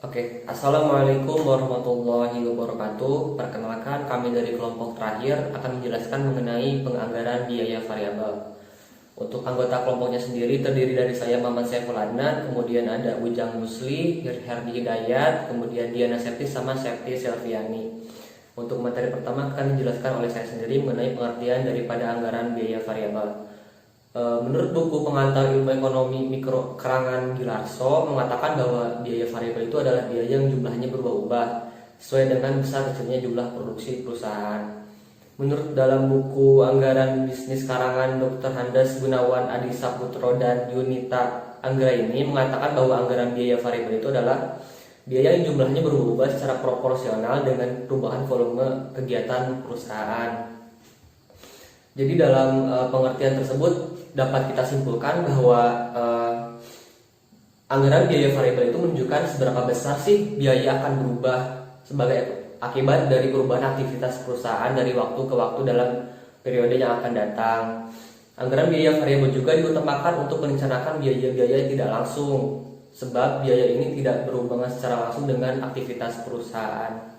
Oke, Assalamualaikum warahmatullahi wabarakatuh. Perkenalkan, kami dari kelompok terakhir akan menjelaskan mengenai penganggaran biaya variabel. Untuk anggota kelompoknya sendiri terdiri dari saya Maman Saiful Adnan, kemudian ada Ujang Musli, Herdi Hidayat, kemudian Diana Septi sama Septi Selviani. Untuk materi pertama akan dijelaskan oleh saya sendiri mengenai pengertian daripada anggaran biaya variabel. Menurut buku pengantar ilmu ekonomi mikro karangan Gilarso mengatakan bahwa biaya variabel itu adalah biaya yang jumlahnya berubah-ubah sesuai dengan besar kecilnya jumlah produksi perusahaan. Menurut dalam buku anggaran bisnis karangan Dr. Handas Gunawan Adi Saputro dan Yunita Anggraini mengatakan bahwa anggaran biaya variabel itu adalah biaya yang jumlahnya berubah-ubah secara proporsional dengan perubahan volume kegiatan perusahaan. Jadi dalam pengertian tersebut dapat kita simpulkan bahwa anggaran biaya variabel itu menunjukkan seberapa besar sih biaya akan berubah sebagai akibat dari perubahan aktivitas perusahaan dari waktu ke waktu dalam periode yang akan datang. Anggaran biaya variabel juga diutamakan untuk merencanakan biaya-biaya yang tidak langsung, sebab biaya ini tidak berhubungan secara langsung dengan aktivitas perusahaan.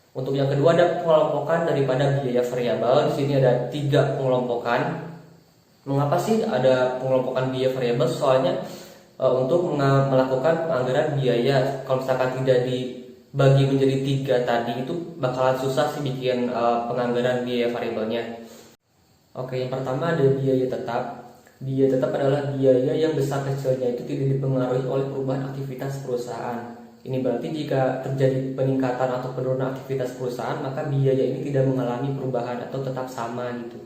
Untuk yang kedua ada pengelompokan daripada biaya variabel. Di sini ada 3 pengelompokan. Mengapa sih ada pengelompokan biaya variabel? Soalnya untuk melakukan penganggaran biaya, kalau misalkan tidak dibagi menjadi 3 tadi itu bakalan susah sih bikin penganggaran biaya variabelnya. Oke, yang pertama ada biaya tetap. Biaya tetap adalah biaya yang besar kecilnya itu tidak dipengaruhi oleh perubahan aktivitas perusahaan. Ini berarti jika terjadi peningkatan atau penurunan aktivitas perusahaan, maka biaya ini tidak mengalami perubahan atau tetap sama gitu.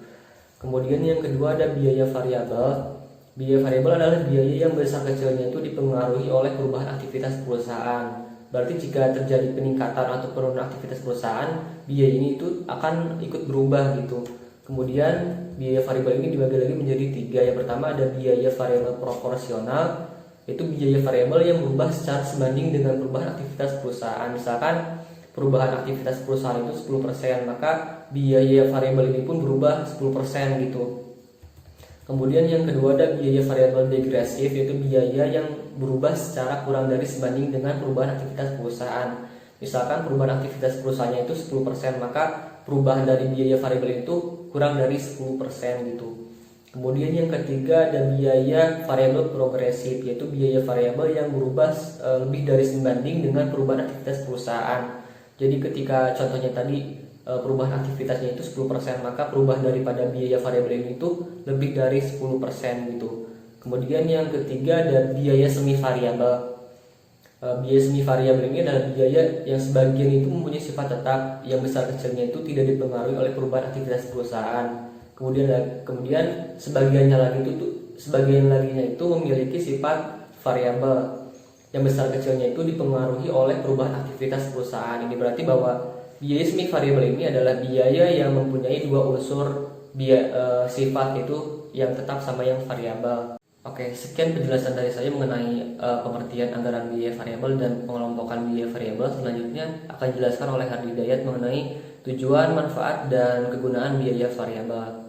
Kemudian yang kedua ada biaya variabel. Biaya variabel adalah biaya yang besar kecilnya itu dipengaruhi oleh perubahan aktivitas perusahaan. Berarti jika terjadi peningkatan atau penurunan aktivitas perusahaan, biaya ini itu akan ikut berubah gitu. Kemudian biaya variabel ini dibagi lagi menjadi 3. Yang pertama ada biaya variabel proporsional. Itu biaya variabel yang berubah secara sebanding dengan perubahan aktivitas perusahaan. Misalkan perubahan aktivitas perusahaan itu 10%, maka biaya variabel ini pun berubah 10% gitu. Kemudian yang kedua ada biaya variabel degresif, yaitu biaya yang berubah secara kurang dari sebanding dengan perubahan aktivitas perusahaan. Misalkan perubahan aktivitas perusahaannya itu 10%, maka perubahan dari biaya variabel itu kurang dari 10% gitu. Kemudian yang ketiga ada biaya variabel progresif, yaitu biaya variabel yang berubah lebih dari sebanding dengan perubahan aktivitas perusahaan. Jadi ketika contohnya tadi perubahan aktivitasnya itu 10%, maka perubahan daripada biaya variabel ini itu lebih dari 10% gitu. Kemudian yang ketiga ada biaya semi variabel. Biaya semi variabel ini adalah biaya yang sebagian itu mempunyai sifat tetap, yang besar kecilnya itu tidak dipengaruhi oleh perubahan aktivitas perusahaan. Kemudian sebagian laginya itu memiliki sifat variabel yang besar kecilnya itu dipengaruhi oleh perubahan aktivitas perusahaan. Ini berarti bahwa biaya semi variabel ini adalah biaya yang mempunyai 2 unsur sifat, itu yang tetap sama yang variabel. Oke, sekian penjelasan dari saya mengenai pengertian anggaran biaya variabel dan pengelompokan biaya variabel. Selanjutnya akan dijelaskan oleh Herdi Hidayat mengenai tujuan, manfaat, dan kegunaan biaya variabel.